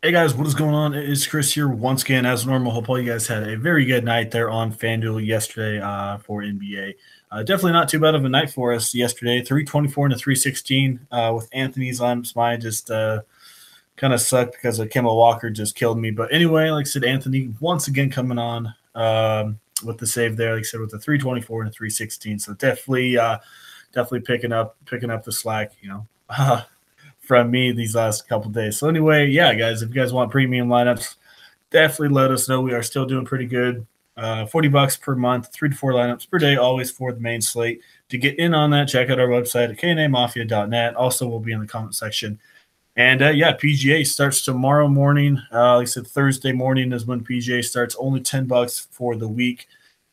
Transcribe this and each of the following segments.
Hey guys, what is going on? It is Chris here once again, as normal. Hope all you guys had a very good night there on Fanduel yesterday for NBA. Definitely not too bad of a night for us yesterday. 324 and a 316 with Anthony's lineups. Mine just kind of sucked because Kemba Walker just killed me. But anyway, like I said, Anthony once again coming on with the save there. Like I said, with the 324 and a 316. So definitely picking up the slack. From me these last couple days. So anyway, yeah, guys, if you guys want premium lineups, definitely let us know. We are still doing pretty good. $40 per month, 3 to 4 lineups per day, always for the main slate. To get in on that, check out our website at knamafia.net. Also, will be in the comment section. And PGA starts tomorrow morning. Like I said, Thursday morning is when PGA starts. Only $10 for the week.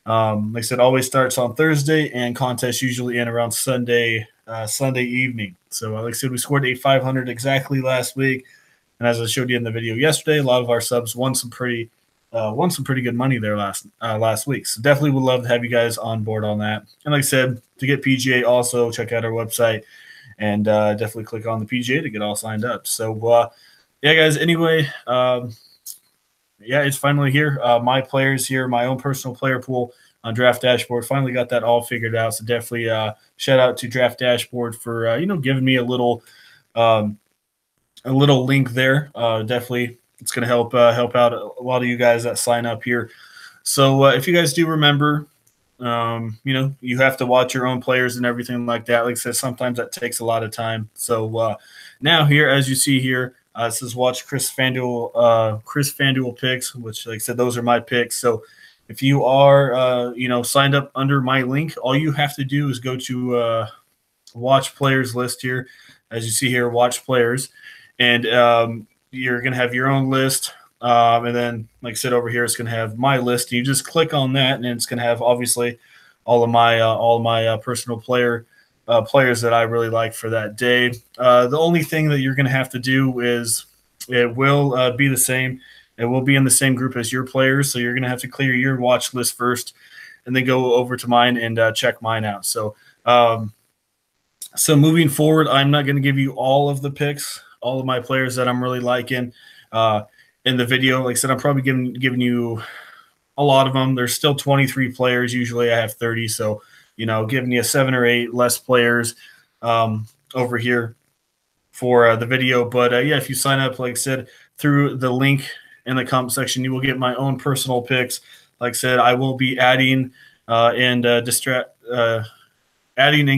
Like I said, always starts on Thursday, and contests usually end around Sunday evening. So, like I said, we scored a 500 exactly last week, and as I showed you in the video yesterday, a lot of our subs won some pretty good money there last week. So definitely would love to have you guys on board on that. And like I said, to get PGA, also check out our website and definitely click on the PGA to get all signed up. So, yeah, guys. Anyway. It's finally here. My players here, my own personal player pool on Draft Dashboard. Finally got that all figured out. So definitely shout out to Draft Dashboard for giving me a little link there. Definitely, it's going to help out a lot of you guys that sign up here. So if you guys do remember, you have to watch your own players and everything like that. Like I said, sometimes that takes a lot of time. So now here, as you see here. It says watch Chris Fanduel Picks, which, like I said, those are my picks. So if you are, signed up under my link, all you have to do is go to watch players list here. As you see here, watch players. And you're going to have your own list. And then, like I said, over here, it's going to have my list. You just click on that, and it's going to have, obviously, all of my personal players that I really like for that day. The only thing that you're going to have to do is it will be the same. It will be in the same group as your players, so you're going to have to clear your watch list first and then go over to mine and check mine out. So moving forward, I'm not going to give you all of the picks, all of my players that I'm really liking in the video. Like I said, I'm probably giving you a lot of them. There's still 23 players. Usually I have 30, so giving you 7 or 8 less players over here for the video. But, if you sign up, like I said, through the link in the comment section, you will get my own personal picks. Like I said, I will be adding and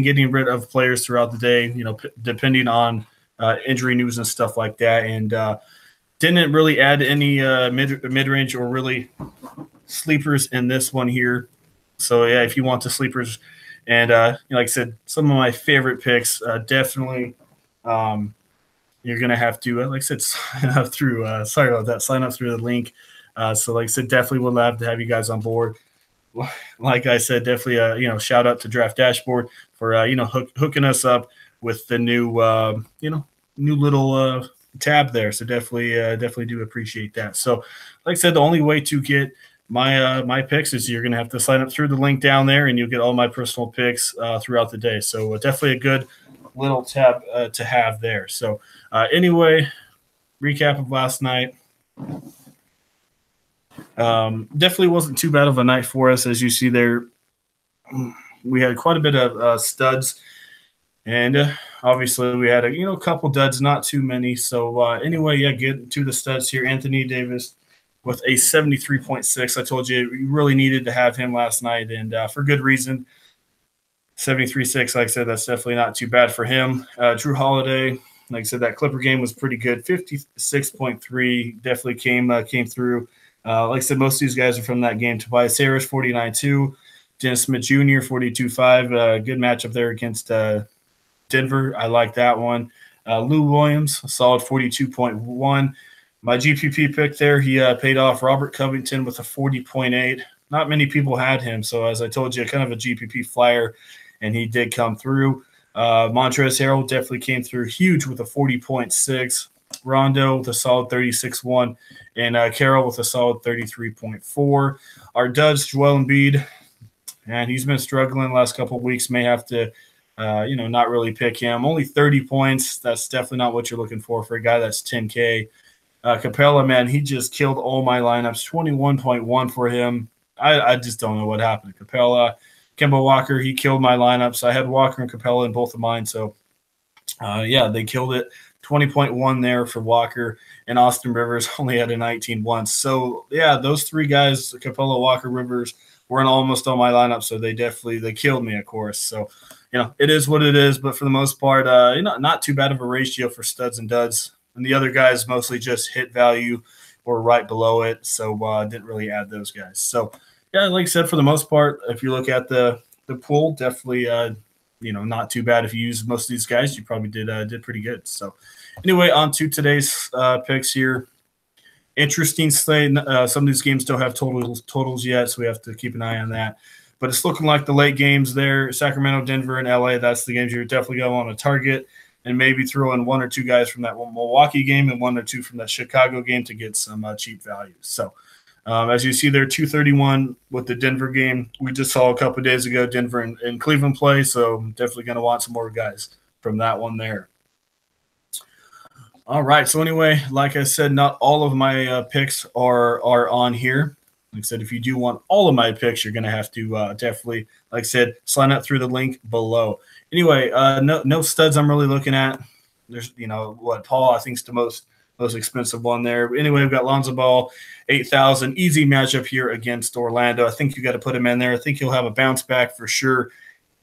getting rid of players throughout the day, depending on injury news and stuff like that. And didn't really add any mid-range or really sleepers in this one here. So, yeah, if you want the sleepers and, like I said, some of my favorite picks, definitely you're going to have to, like I said, sign up through the link. So, like I said, definitely would love to have you guys on board. Like I said, definitely, shout out to Draft Dashboard for, hooking us up with the new, new little tab there. So definitely do appreciate that. So, like I said, the only way to get my picks is you're going to have to sign up through the link down there, and you'll get all my personal picks throughout the day. So definitely a good little tab to have there. So anyway, recap of last night. Definitely wasn't too bad of a night for us. As you see there, we had quite a bit of studs, and obviously we had a couple duds, not too many. So anyway, get to the studs here. Anthony Davis with a 73.6. I told you you really needed to have him last night, and for good reason. 73.6, like I said, that's definitely not too bad for him. Drew Holiday, like I said, that Clipper game was pretty good. 56.3 definitely came through. Like I said, most of these guys are from that game. Tobias Harris, 49.2. Dennis Smith Jr., 42.5. Good matchup there against Denver. I like that one. Lou Williams, a solid 42.1. My GPP pick there, he paid off. Robert Covington with a 40.8. Not many people had him, so as I told you, kind of a GPP flyer, and he did come through. Montrezl Harrell definitely came through huge with a 40.6. Rondo with a solid 36.1, and Carroll with a solid 33.4. Our duds, Joel Embiid, and he's been struggling the last couple of weeks. May have to, not really pick him. Only 30 points. That's definitely not what you're looking for a guy that's 10K. Capella, man, he just killed all my lineups. 21.1 for him. I just don't know what happened to Capella. Kemba Walker, he killed my lineups. I had Walker and Capella in both of mine. So, yeah, they killed it. 20.1 there for Walker, and Austin Rivers only had a 19 once. So, yeah, those three guys, Capella, Walker, Rivers, were in almost all my lineups. So they killed me, of course. So, it is what it is. But for the most part, not too bad of a ratio for studs and duds. And the other guys mostly just hit value or right below it. So didn't really add those guys. So, yeah, like I said, for the most part, if you look at the pool, definitely, not too bad. If you use most of these guys, you probably did pretty good. So, anyway, on to today's picks here. Interesting slate. Some of these games don't have totals yet, so we have to keep an eye on that. But it's looking like the late games there, Sacramento, Denver, and LA, that's the games you're definitely going to want to target, and maybe throw in one or two guys from that Milwaukee game and one or two from that Chicago game to get some cheap value. So, as you see there, 231 with the Denver game. We just saw a couple of days ago Denver and Cleveland play, so I'm definitely going to want some more guys from that one there. All right, so anyway, like I said, not all of my picks are on here. Like I said, if you do want all of my picks, you're going to have to definitely, like I said, sign up through the link below. Anyway, no studs I'm really looking at. There's, Paul, I think, is the most expensive one there. But anyway, we've got Lonzo Ball, 8,000. Easy matchup here against Orlando. I think you got to put him in there. I think he'll have a bounce back for sure.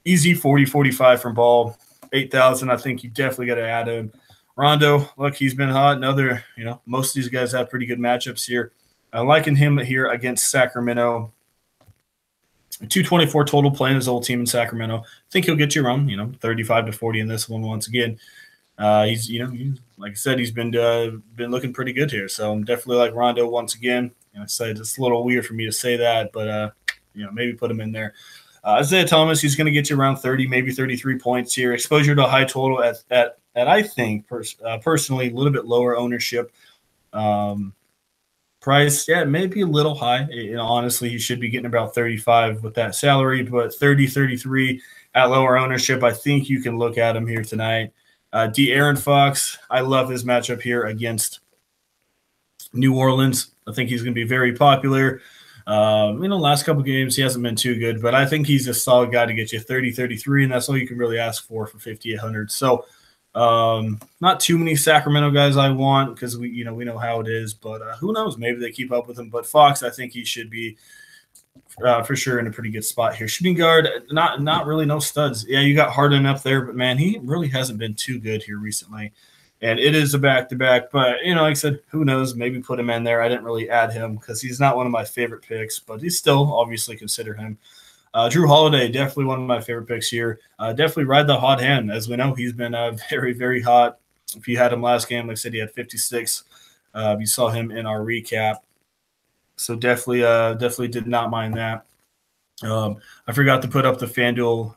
Easy 40-45 from Ball, 8,000. I think you definitely got to add him. Rondo, look, he's been hot. Another, most of these guys have pretty good matchups here. I'm liking him here against Sacramento. 224 total playing his old team in Sacramento. I think he'll get you around, 35-40 in this one once again. He's, like I said, he's been looking pretty good here. So I'm definitely like Rondo once again. I said it's a little weird for me to say that, but maybe put him in there. Isaiah Thomas, he's going to get you around 30, maybe 33 points here. Exposure to a high total at I think personally a little bit lower ownership. Price, yeah, maybe a little high. Honestly, he should be getting about 35 with that salary, but 30, 33 at lower ownership. I think you can look at him here tonight. De'Aaron Fox, I love his matchup here against New Orleans. I think he's going to be very popular. Last couple games he hasn't been too good, but I think he's a solid guy to get you 30, 33, and that's all you can really ask for 5,800. So not too many Sacramento guys I want because we know how it is, but who knows? Maybe they keep up with him. But Fox, I think he should be for sure in a pretty good spot here. Shooting guard, not really no studs. Yeah, you got Harden up there, but man, he really hasn't been too good here recently. And it is a back-to-back, but, like I said, who knows? Maybe put him in there. I didn't really add him because he's not one of my favorite picks, but he's still obviously consider him. Drew Holiday, definitely one of my favorite picks here. Definitely ride the hot hand. As we know, he's been very, very hot. If you had him last game, like I said, he had 56. You saw him in our recap. So definitely did not mind that. I forgot to put up the Fanduel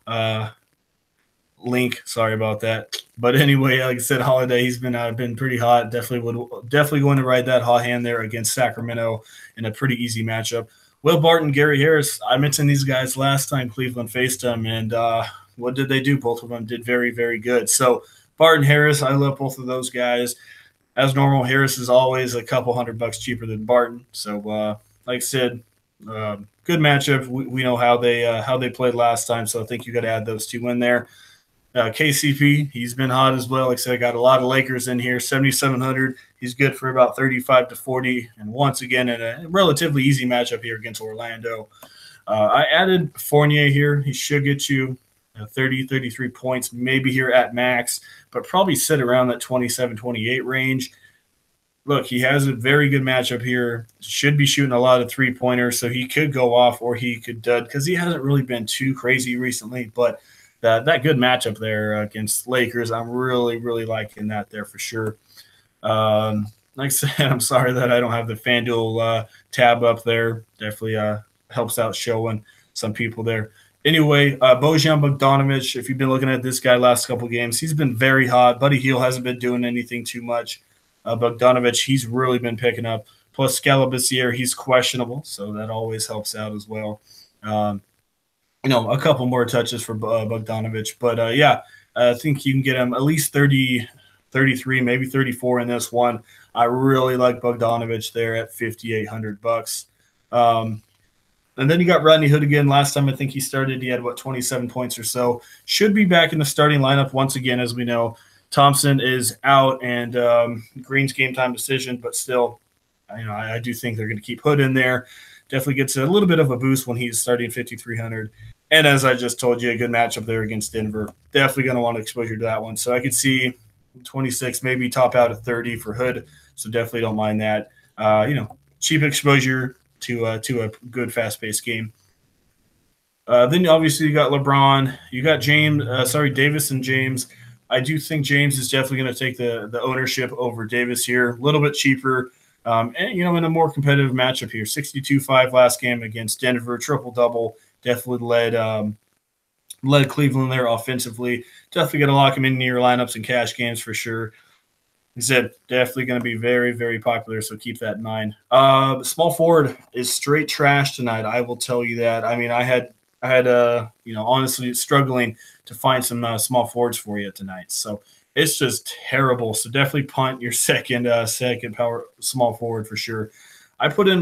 link. Sorry about that. But anyway, like I said, Holiday, he's been pretty hot. Definitely going to ride that hot hand there against Sacramento in a pretty easy matchup. Will Barton, Gary Harris, I mentioned these guys last time Cleveland faced them, and what did they do? Both of them did very, very good. So Barton, Harris, I love both of those guys. As normal, Harris is always a couple $100 cheaper than Barton. So like I said, good matchup. We know how they played last time, so I think you got to add those two in there. KCP, he's been hot as well. Like I said, I got a lot of Lakers in here, 7,700. He's good for about 35-40. And once again, in a relatively easy matchup here against Orlando. I added Fournier here. He should get you 30, 33 points, maybe here at max, but probably sit around that 27, 28 range. Look, he has a very good matchup here. Should be shooting a lot of three-pointers, so he could go off or he could dud because he hasn't really been too crazy recently, but that good matchup there against Lakers, I'm really, really liking that there for sure. Like I said, I'm sorry that I don't have the FanDuel tab up there. Definitely helps out showing some people there. Anyway, Bojan Bogdanovic, if you've been looking at this guy last couple games, he's been very hot. Buddy Hield hasn't been doing anything too much. Bogdanovic, he's really been picking up. Plus, Scalabrine, he's questionable, so that always helps out as well. A couple more touches for Bogdanovic. But, yeah, I think you can get him at least 30, 33, maybe 34 in this one. I really like Bogdanovich there at $5,800. And then you got Rodney Hood again. Last time I think he started, he had 27 points or so. Should be back in the starting lineup once again, as we know. Thompson is out, and Green's game time decision, but still, I do think they're going to keep Hood in there. Definitely gets a little bit of a boost when he's starting 5,300. And as I just told you, a good matchup there against Denver. Definitely going to want exposure to that one. So I could see 26, maybe top out at 30 for Hood. So definitely don't mind that. Cheap exposure to a good fast-paced game. Then obviously you got LeBron, you got Davis and James. I do think James is definitely going to take the ownership over Davis here. A little bit cheaper, and in a more competitive matchup here. 62-5 last game against Denver, triple-double. Definitely led Cleveland there offensively. Definitely going to lock him into your lineups and cash games for sure. He said definitely going to be very, very popular, so keep that in mind. Small forward is straight trash tonight. I will tell you that. I mean, I had honestly struggling to find some small forwards for you tonight. So it's just terrible. So definitely punt your second power small forward for sure. I put in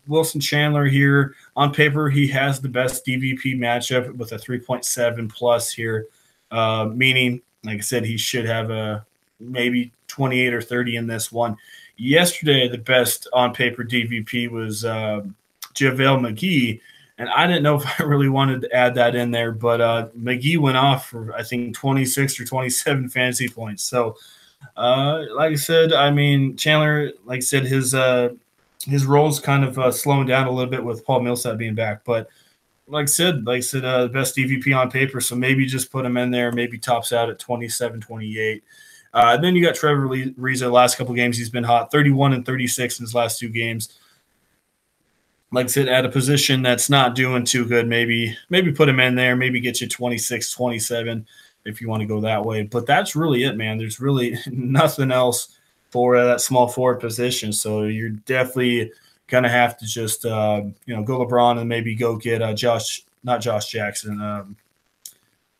Wilson Chandler here. On paper, he has the best DVP matchup with a 3.7 plus here, meaning, like I said, he should have maybe 28 or 30 in this one. Yesterday, the best on paper DVP was JaVale McGee, and I didn't know if I really wanted to add that in there, but McGee went off for, I think, 26 or 27 fantasy points. So, like I said, I mean, Chandler, like I said, his role's kind of slowing down a little bit with Paul Millsap being back. But like I said, best DVP on paper, so maybe just put him in there, maybe tops out at 27, 28. Then you got Trevor Ariza. Last couple games, he's been hot, 31 and 36 in his last two games. Like I said, at a position that's not doing too good, maybe put him in there, maybe get you 26, 27 if you want to go that way. But that's really it, man. There's really nothing else for that small forward position. So you're definitely going to have to just, go LeBron and maybe go get not Josh Jackson.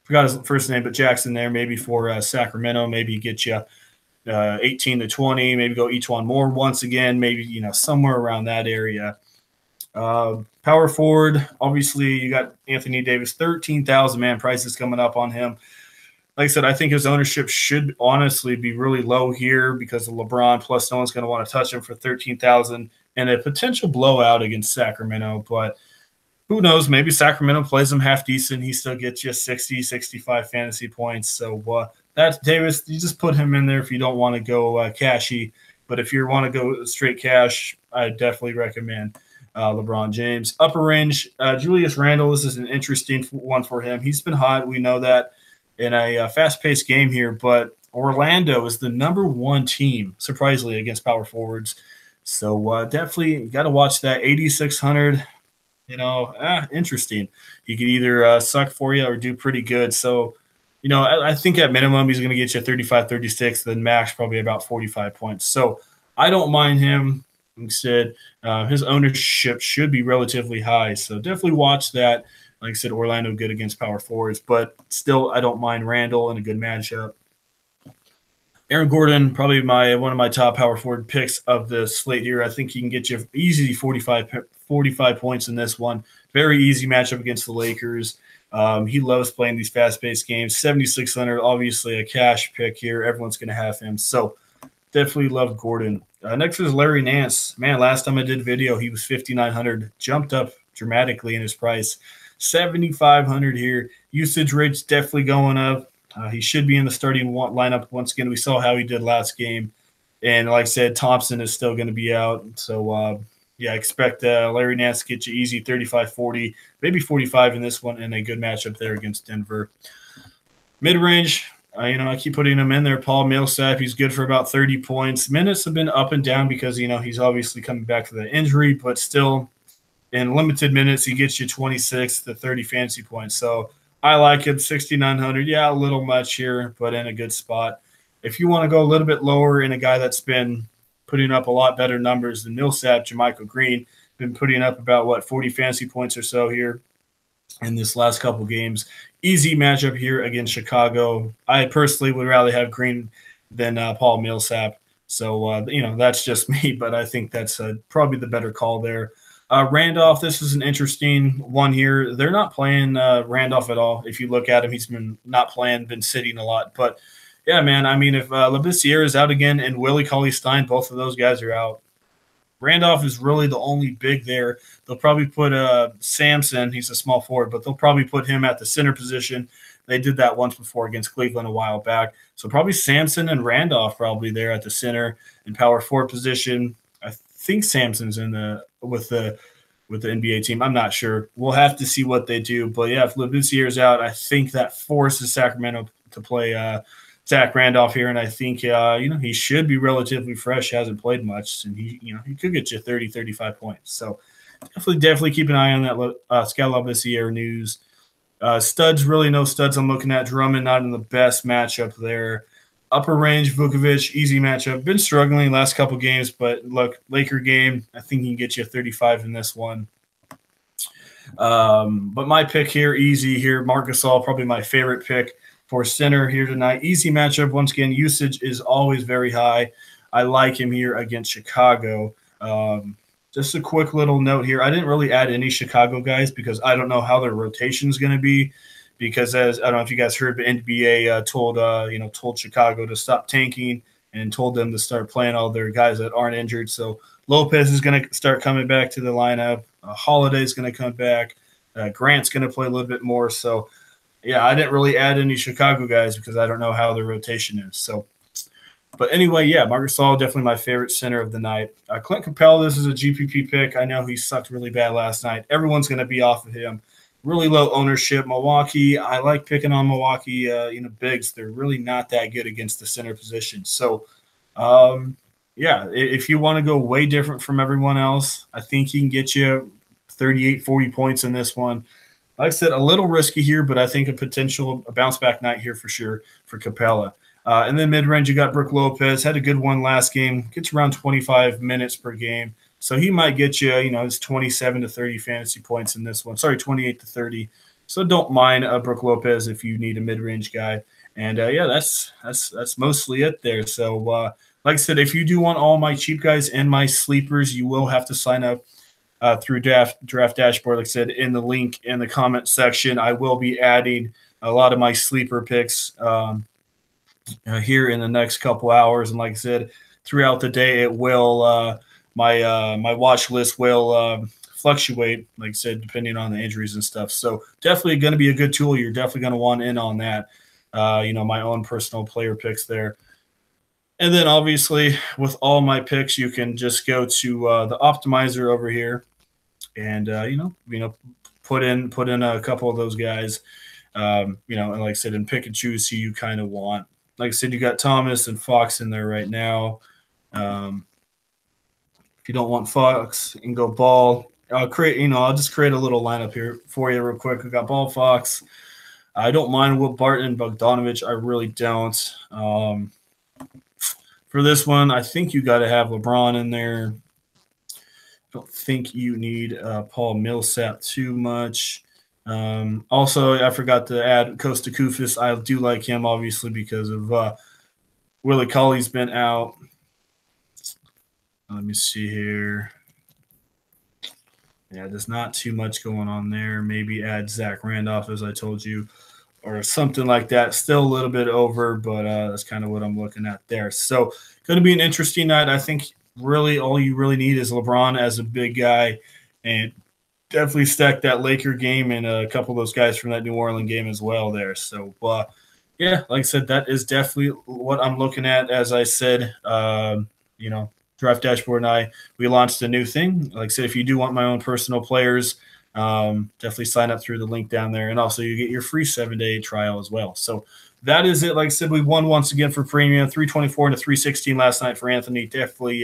Forgot his first name, but Jackson there maybe for Sacramento, maybe get you 18 to 20, maybe go each one more once again, maybe, somewhere around that area. Power forward, obviously you got Anthony Davis, 13,000, man, prices coming up on him. Like I said, I think his ownership should honestly be really low here because of LeBron, plus no one's going to want to touch him for 13,000 and a potential blowout against Sacramento. But who knows? Maybe Sacramento plays him half decent. He still gets you 60, 65 fantasy points. So that's Davis. You just put him in there if you don't want to go cashy. But if you want to go straight cash, I definitely recommend LeBron James. Upper range, Julius Randle. This is an interesting one for him. He's been hot. We know that in a fast-paced game here, but Orlando is the number one team, surprisingly, against power forwards. So definitely got to watch that. 8,600, interesting. He could either suck for you or do pretty good. So, I think at minimum he's going to get you 35, 36, then max probably about 45 points. So I don't mind him. Instead, his ownership should be relatively high. So definitely watch that. Like I said, Orlando good against power forwards, but still I don't mind Randall in a good matchup. Aaron Gordon, probably one of my top power forward picks of the slate here. I think he can get you easy 45 points in this one. Very easy matchup against the Lakers. He loves playing these fast-paced games. 7,600, obviously a cash pick here. Everyone's going to have him. So definitely love Gordon. Next is Larry Nance. Man, last time I did a video, he was 5,900. Jumped up dramatically in his price. 7,500 here. Usage rate's definitely going up. He should be in the starting lineup once again. We saw how he did last game. And like I said, Thompson is still going to be out. So, expect Larry Nance to get you easy 35, 40, maybe 45 in this one, and a good matchup there against Denver. Mid-range, I keep putting him in there. Paul Millsap, he's good for about 30 points. Minutes have been up and down because, he's obviously coming back from the injury, but still – in limited minutes, he gets you 26 to 30 fantasy points. So I like it. 6,900. Yeah, a little much here, but in a good spot. If you want to go a little bit lower in a guy that's been putting up a lot better numbers than Millsap, JaMychal Green, been putting up about, 40 fantasy points or so here in this last couple games. Easy matchup here against Chicago. I personally would rather have Green than Paul Millsap. So, that's just me, but I think that's probably the better call there. Randolph, this is an interesting one here. They're not playing Randolph at all. If you look at him, he's been not playing, been sitting a lot. But, yeah, man, I mean, if Labissiere is out again and Willie Cauley-Stein, both of those guys are out, Randolph is really the only big there. They'll probably put Samson. He's a small forward, but they'll probably put him at the center position. They did that once before against Cleveland a while back. So probably Samson and Randolph probably there at the center and power forward position. I think Samson's with the NBA team. I'm not sure. We'll have to see what they do. But, yeah, if Labissiere's out, I think that forces Sacramento to play Zach Randolph here, and I think he should be relatively fresh. Hasn't played much, and he could get you 30, 35 points. So definitely keep an eye on that Skal Labissiere news. Studs, really no studs I'm looking at. Drummond not in the best matchup there. Upper range, Vukovic, easy matchup. Been struggling last couple games, but look, Laker game, I think he can get you 35 in this one. But my pick here, easy here, Marc Gasol, probably my favorite pick for center here tonight. Easy matchup. Once again, usage is always very high. I like him here against Chicago. Just a quick little note here. I didn't really add any Chicago guys because I don't know how their rotation is going to be. Because as I don't know if you guys heard, but NBA told Chicago to stop tanking and told them to start playing all their guys that aren't injured. So Lopez is going to start coming back to the lineup. Holiday is going to come back. Grant's going to play a little bit more. So, yeah, I didn't really add any Chicago guys because I don't know how their rotation is. So, but anyway, yeah, Marc Gasol, definitely my favorite center of the night. Clint Capella, this is a GPP pick. I know he sucked really bad last night. Everyone's going to be off of him. Really low ownership. Milwaukee, I like picking on Milwaukee, bigs. They're really not that good against the center position. So, if you want to go way different from everyone else, I think he can get you 38, 40 points in this one. Like I said, a little risky here, but I think a bounce-back night here for sure for Capella. And then mid-range, you got Brook Lopez. Had a good one last game. Gets around 25 minutes per game. So he might get you, his 27 to 30 fantasy points in this one. Sorry, 28 to 30. So don't mind Brook Lopez if you need a mid-range guy. And, that's mostly it there. So, like I said, if you do want all my cheap guys and my sleepers, you will have to sign up through Draft Dashboard. Like I said, in the link in the comment section, I will be adding a lot of my sleeper picks here in the next couple hours. And like I said, throughout the day, it will my watch list will fluctuate, like I said, depending on the injuries and stuff. So definitely going to be a good tool. You're definitely going to want in on that. My own personal player picks there. And then obviously with all my picks, you can just go to the optimizer over here and, put in a couple of those guys, and like I said, and pick and choose who you kind of want. Like I said, you got Thomas and Fox in there right now. If you don't want Fox, you can go Ball. I'll just create a little lineup here for you real quick. We got Ball, Fox. I don't mind Will Barton and Bogdanovich. I really don't. For this one, I think you got to have LeBron in there. I don't think you need Paul Millsap too much. Also, I forgot to add Costa Koufis. I do like him, obviously, because of Willie Cauley's been out. Let me see here. Yeah, there's not too much going on there. Maybe add Zach Randolph, as I told you, or something like that. Still a little bit over, but that's kind of what I'm looking at there. So going to be an interesting night. I think really all you really need is LeBron as a big guy, and definitely stack that Laker game and a couple of those guys from that New Orleans game as well there. So, like I said, that is definitely what I'm looking at. As I said, Draft Dashboard and we launched a new thing. Like I said, if you do want my own personal players, definitely sign up through the link down there. And also you get your free 7-day trial as well. So that is it. Like I said, we won once again for premium, 324 to 316 last night for Anthony. Definitely,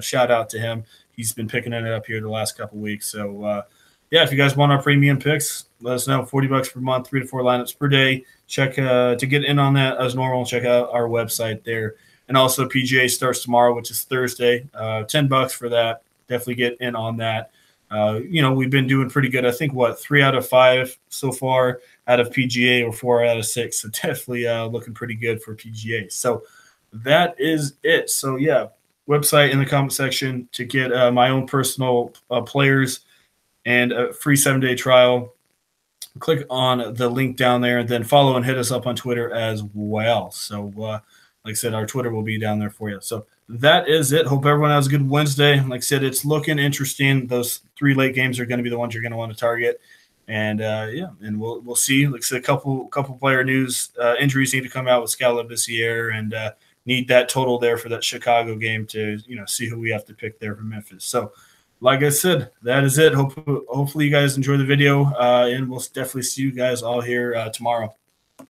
shout out to him. He's been picking it up here the last couple of weeks. So, if you guys want our premium picks, let us know. $40 per month, 3 to 4 lineups per day. Check to get in on that as normal. Check out our website there. And also PGA starts tomorrow, which is Thursday. $10 for that. Definitely get in on that. We've been doing pretty good. I think 3 out of 5 so far out of PGA or 4 out of 6. So definitely looking pretty good for PGA. So that is it. So yeah, website in the comment section to get my own personal players and a free 7-day trial. Click on the link down there, and then follow and hit us up on Twitter as well. So like I said, our Twitter will be down there for you. So that is it. Hope everyone has a good Wednesday. Like I said, it's looking interesting. Those 3 late games are going to be the ones you're going to want to target. And yeah, and we'll see. Like I said, a couple player news. Injuries need to come out with Scala this year, and need that total there for that Chicago game to see who we have to pick there for Memphis. So, like I said, that is it. Hopefully you guys enjoy the video, and we'll definitely see you guys all here tomorrow.